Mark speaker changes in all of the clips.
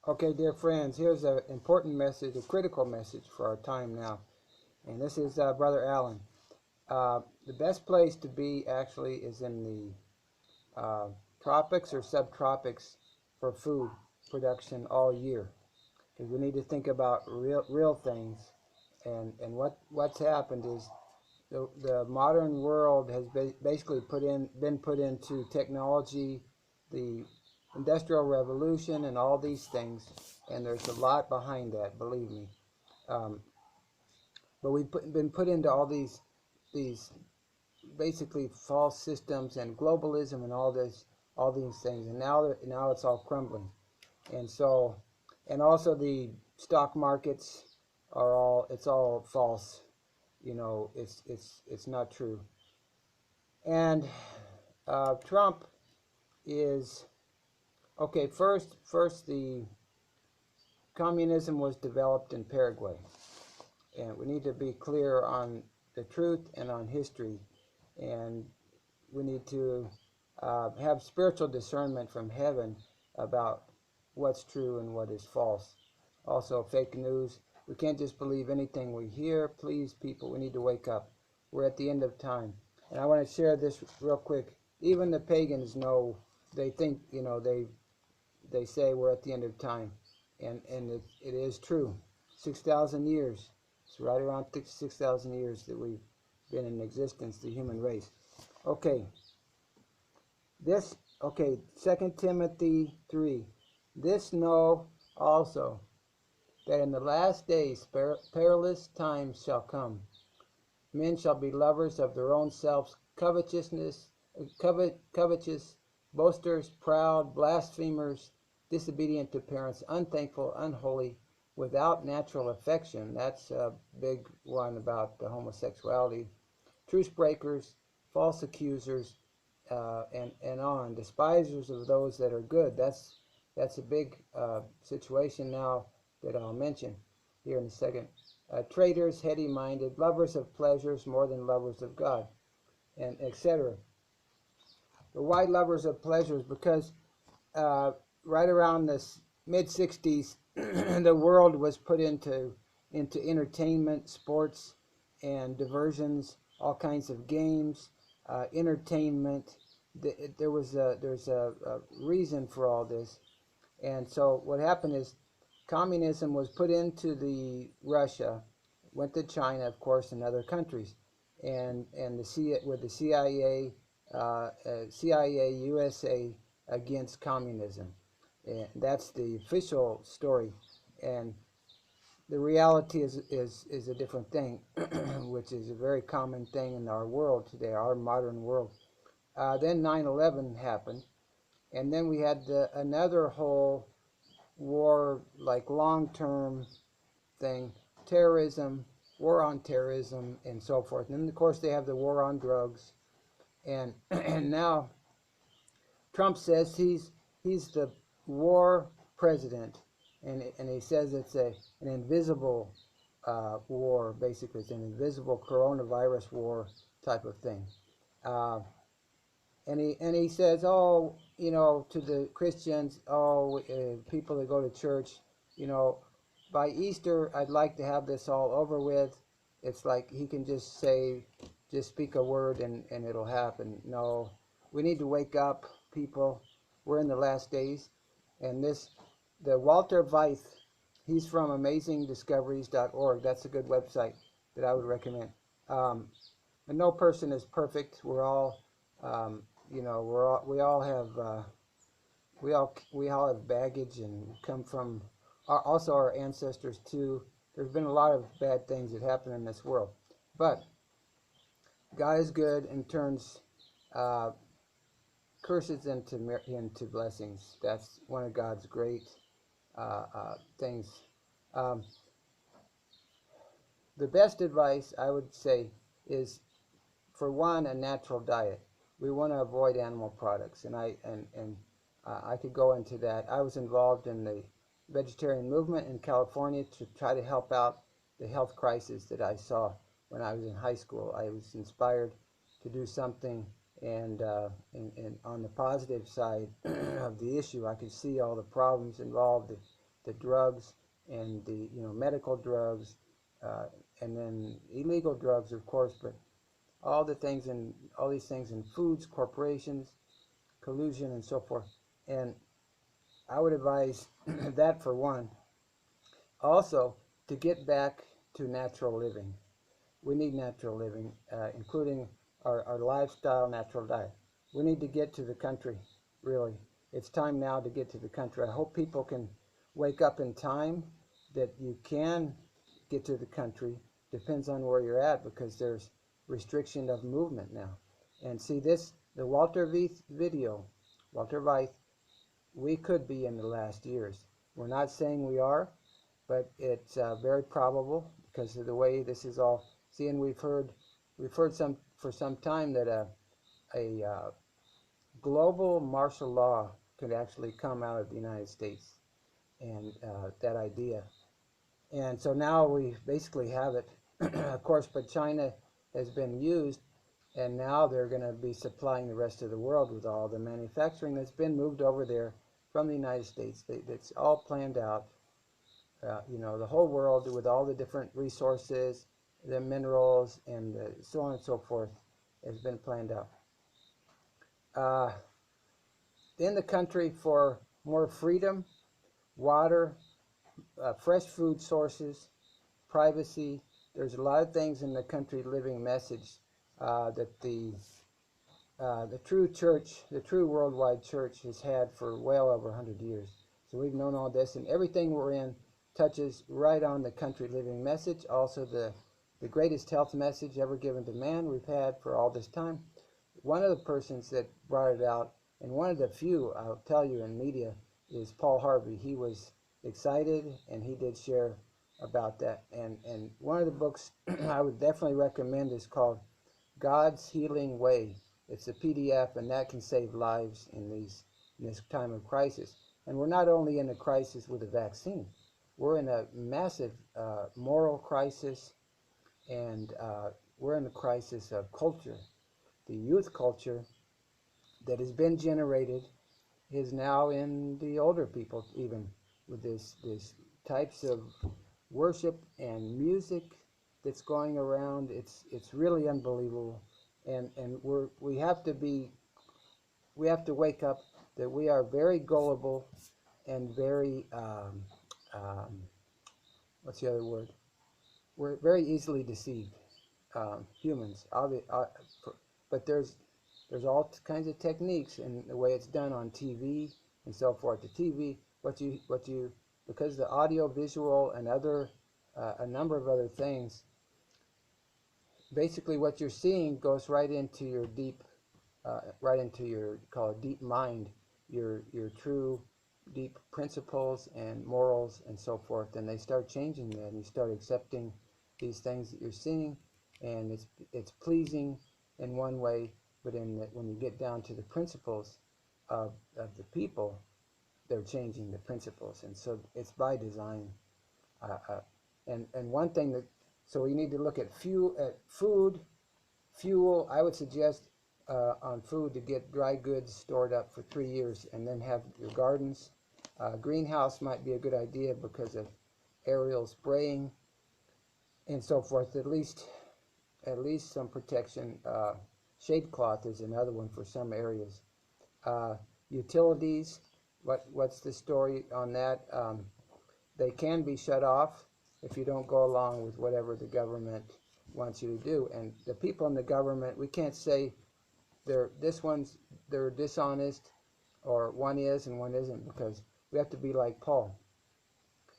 Speaker 1: Okay, dear friends, here's an important message, a critical message for our time now. And this is Brother Allen. The best place to be actually is in the tropics or subtropics for food production all year. Because we need to think about real things. And what's happened is the modern world has basically been put into technology, the industrial revolution, and all these things. And there's a lot behind that, believe me. Um, but been put into all these basically false systems and globalism and all these things. And now it's all crumbling. And so, and also the stock markets it's all false. It's not true. And Trump is okay. First, the communism was developed in Paraguay, and we need to be clear on the truth and on history, and we need to have spiritual discernment from heaven about what's true and what is false. Also, fake news. We can't just believe anything we hear. Please, people, we need to wake up. We're at the end of time. And I want to share this real quick. Even the pagans know, they think, they say we're at the end of time. And it is true. 6,000 years. It's right around 6,000 years that we've been in existence, the human race. Okay, okay, 2 Timothy 3. This know also, that in the last days perilous times shall come. Men shall be lovers of their own selves, covetous, boasters, proud, blasphemers, disobedient to parents, unthankful, unholy, without natural affection. That's a big one about the homosexuality. Truce breakers, false accusers, and on. Despisers of those that are good. That's a big situation now that I'll mention here in a second. Traitors, heady-minded, lovers of pleasures more than lovers of God, and etc. But why lovers of pleasures? Because right around the mid-60s, the world was put into entertainment, sports, and diversions, all kinds of games, entertainment. There's a reason for all this. And so what happened is communism was put into the Russia, went to China, of course, and other countries, and with the CIA, USA against communism. And that's the official story. And the reality is a different thing, which is a very common thing in our world today, our modern world. Then 9/11 happened, and then we had another whole war, like long-term thing, terrorism, war on terrorism, and so forth. And then, of course, they have the war on drugs. And, and now Trump says he's the war president, and he says it's an invisible war, basically. It's an invisible coronavirus war type of thing. And he says, oh, to the Christians, people that go to church, by Easter, I'd like to have this all over with. It's like he can just speak a word and it'll happen. No, we need to wake up, people. We're in the last days. And the Walter Veith, he's from amazingdiscoveries.org. That's a good website that I would recommend. And no person is perfect. We're all, we all have baggage and come from also our ancestors too. There's been a lot of bad things that happen in this world, but God is good and turns curses into blessings. That's one of God's great things. The best advice I would say is, for one, a natural diet. We want to avoid animal products, and I could go into that. I was involved in the vegetarian movement in California to try to help out the health crisis that I saw when I was in high school. I was inspired to do something, and on the positive side of the issue, I could see all the problems involved, the drugs and the medical drugs, uh, and then illegal drugs, of course, but all these things in foods, corporations, collusion, and so forth. And I would advise that for one. Also, to get back to natural living. We need natural living, including our lifestyle, natural diet. We need to get to the country, really. It's time now to get to the country. I hope people can wake up in time that you can get to the country. Depends on where you're at because there's restriction of movement now. And see this, the Walter Veith video, Walter Veith, we could be in the last years. We're not saying we are, but it's very probable because of the way this is all. See, and we've heard some for some time that a global martial law could actually come out of the United States, and that idea. And so now we basically have it, of course. But China has been used, and now they're going to be supplying the rest of the world with all the manufacturing that's been moved over there from the United States. It's all planned out. The whole world with all the different resources, the minerals, and so on and so forth has been planned out. In the country for more freedom, water, fresh food sources, privacy. There's a lot of things in the country living message that the true church, the true worldwide church has had for well over 100 years. So we've known all this, and everything we're in touches right on the country living message. Also the greatest health message ever given to man we've had for all this time. One of the persons that brought it out, and one of the few, I'll tell you, in media, is Paul Harvey. He was excited, and he did share about that. And one of the books I would definitely recommend is called God's Healing Way. It's a PDF, and that can save lives in this time of crisis. And we're not only in a crisis with a vaccine. We're in a massive moral crisis, and we're in a crisis of culture. The youth culture that has been generated is now in the older people, even with this types of worship and music that's going around. It's really unbelievable, and we have to wake up that we are very gullible and very what's the other word? We're very easily deceived, humans. But there's all kinds of techniques in the way it's done on TV and so forth. The TV, what you because the audio, visual, and other a number of other things. Basically, what you're seeing goes right into your right into your call it deep mind, your true deep principles and morals and so forth, and they start changing that, and you start accepting these things that you're seeing, and it's pleasing in one way, but when you get down to the principles of the people, they're changing the principles, and so it's by design. And one thing that so we need to look at fuel. I would suggest on food to get dry goods stored up for 3 years and then have your gardens. Greenhouse might be a good idea because of aerial spraying and so forth. At least some protection. Shade cloth is another one for some areas. Utilities. What's the story on that? They can be shut off if you don't go along with whatever the government wants you to do. And the people in the government, we can't say they're dishonest, or one is and one isn't, because we have to be like Paul.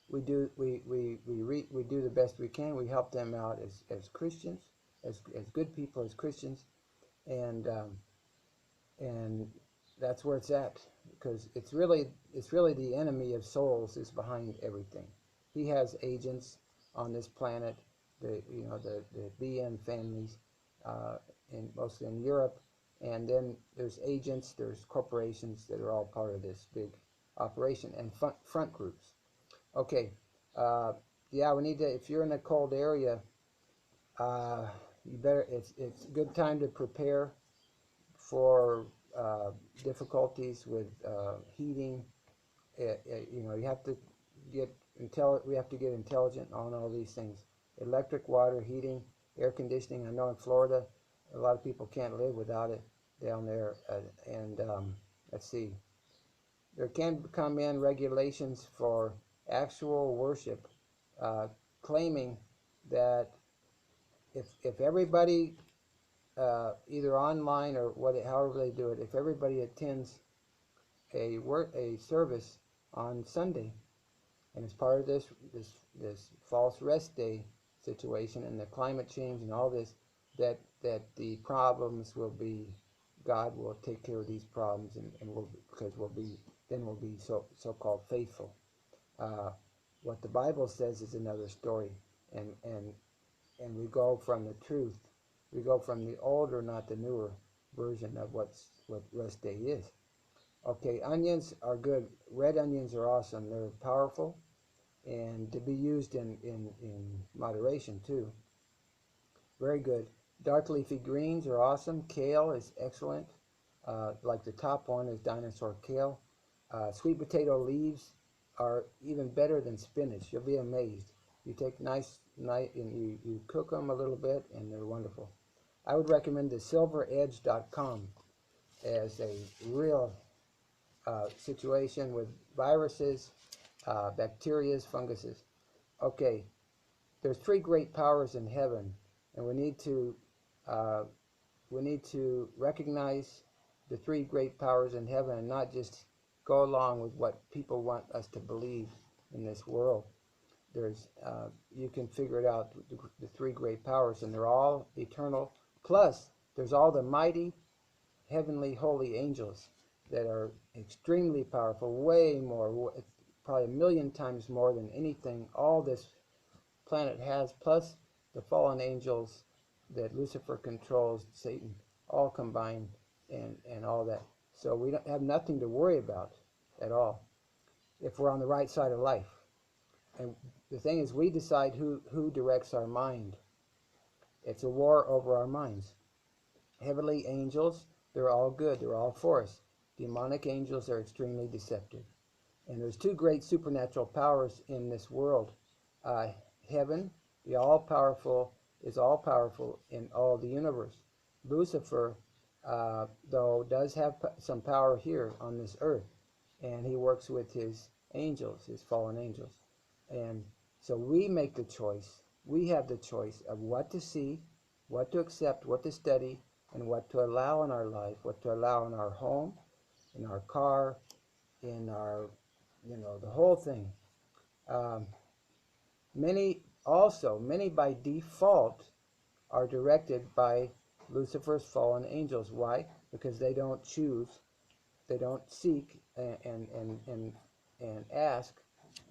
Speaker 1: We do the best we can. We help them out as Christians, as good people, as Christians, and that's where it's at, because it's really the enemy of souls is behind everything. He has agents on this planet, the BN families, mostly in Europe, and then there's agents, there's corporations that are all part of this big operation, and front groups. Okay, yeah, we need to. If you're in a cold area, you better. It's a good time to prepare for difficulties with heating. You have to we have to get intelligent on all these things. Electric, water, heating, air conditioning. I know in Florida, a lot of people can't live without it down there. Let's see. There can come in regulations for actual worship, claiming that if everybody, either online or however they do it, if everybody attends a service on Sunday, and as part of this false rest day situation and the climate change and all this, that the problems will be, God will take care of these problems, and because we'll be so-called faithful. What the Bible says is another story, and we go from the truth. We go from the older, not the newer version of what rest day is. Okay, onions are good. Red onions are awesome. They're powerful, and to be used in moderation too. Very good. Dark leafy greens are awesome. Kale is excellent. Like the top one is dinosaur kale. Sweet potato leaves are even better than spinach. You'll be amazed. You take and you cook them a little bit, and they're wonderful. I would recommend the silveredge.com as a real situation with viruses, bacteria, funguses. Okay, there's three great powers in heaven, and we need to recognize the three great powers in heaven and not just go along with what people want us to believe in this world. There's you can figure it out, the three great powers, and they're all eternal. Plus, there's all the mighty heavenly holy angels that are extremely powerful, way more, probably 1,000,000 times more than anything all this planet has, plus the fallen angels that Lucifer controls, Satan, all combined, and all that. So we don't have nothing to worry about at all if we're on the right side of life. And the thing is, we decide who directs our mind. It's a war over our minds. Heavenly angels, they're all good. They're all for us. Demonic angels are extremely deceptive. And there's two great supernatural powers in this world. Heaven, the all-powerful, is all-powerful in all the universe. Lucifer, though, does have some power here on this earth. And he works with his angels, his fallen angels. And so we make the choice. We have the choice of what to see, what to accept, what to study, and what to allow in our life, what to allow in our home, in our car, in our, the whole thing. Many by default are directed by Lucifer's fallen angels. Why? Because they don't choose, they don't seek and ask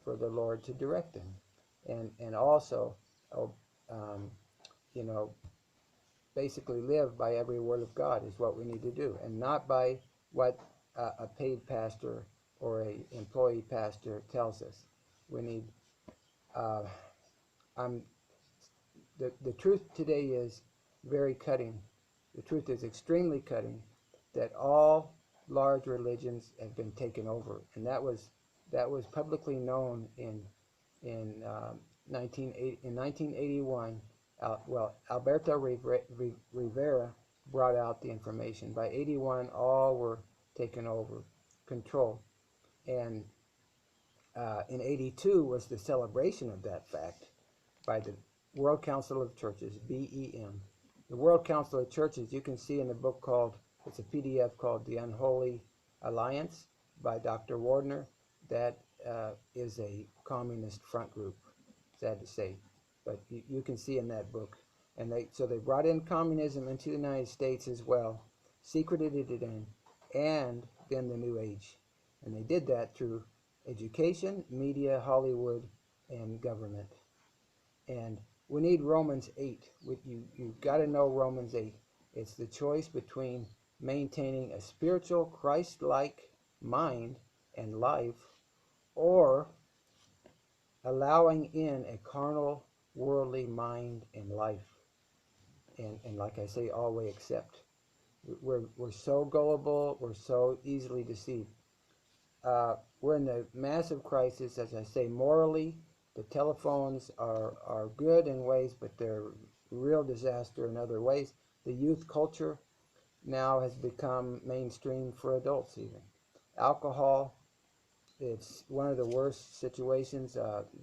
Speaker 1: for the Lord to direct them, and also, basically live by every word of God is what we need to do, and not by what a paid pastor or a employee pastor tells us. We need. The truth today is very cutting. The truth is extremely cutting, that all large religions have been taken over, and that was publicly known in 1981. Alberto Rivera brought out the information. By 81, all were taken over, control. And in 82 was the celebration of that fact by the World Council of Churches, BEM. The World Council of Churches, you can see in the book called, it's a PDF called The Unholy Alliance by Dr. Wardner. That is a communist front group, sad to say. But you can see in that book. And they brought in communism into the United States as well, secreted it in, and then the New Age. And they did that through education, media, Hollywood, and government. And we need Romans 8. You've got to know Romans 8. It's the choice between maintaining a spiritual, Christ-like mind and life, or allowing in a carnal, worldly mind and life. And like I say, all we accept. We're so gullible, we're so easily deceived. we're in a massive crisis, as I say, morally. The telephones are good in ways, but they're real disaster in other ways. The youth culture now has become mainstream for adults even. Alcohol, it's one of the worst situations,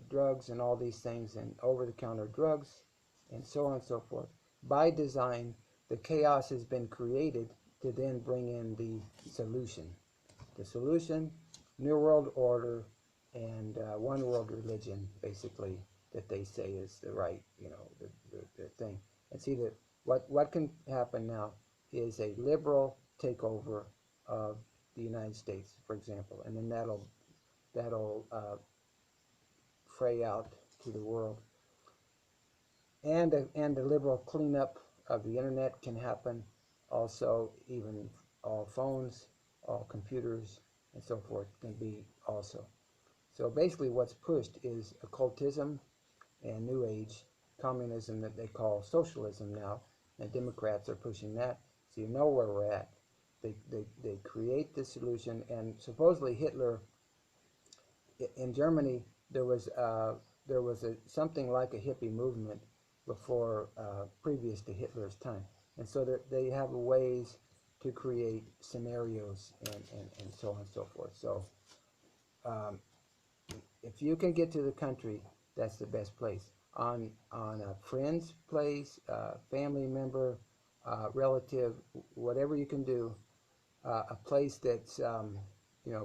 Speaker 1: drugs and all these things, and over-the-counter drugs, and so on and so forth. By design, the chaos has been created to then bring in the solution. The solution, New World Order, and one world religion, basically, that they say is the right, the thing. And see that what can happen now is a liberal takeover of the United States, for example, and then that'll fray out to the world. And a liberal cleanup of the internet can happen. Also, even all phones, all computers, and so forth can be also. So basically what's pushed is occultism and New Age communism that they call socialism now, and Democrats are pushing that. So you know where we're at. They create the solution, and supposedly Hitler, in Germany, there was something like a hippie movement before, previous to Hitler's time, and so they have ways to create scenarios and so on and so forth. So if you can get to the country, that's the best place. On a friend's place, family member, relative, whatever you can do, a place that's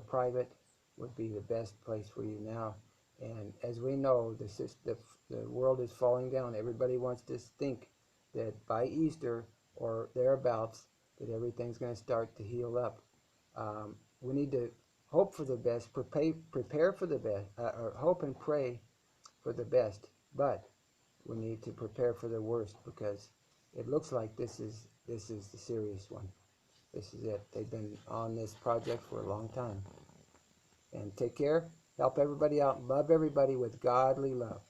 Speaker 1: private would be the best place for you now. And as we know, the world is falling down. Everybody wants to think that by Easter or thereabouts that everything's going to start to heal up. We need to hope for the best, prepare for the best, or hope and pray for the best. But we need to prepare for the worst, because it looks like this is the serious one. This is it. They've been on this project for a long time. And take care. Help everybody out. Love everybody with godly love.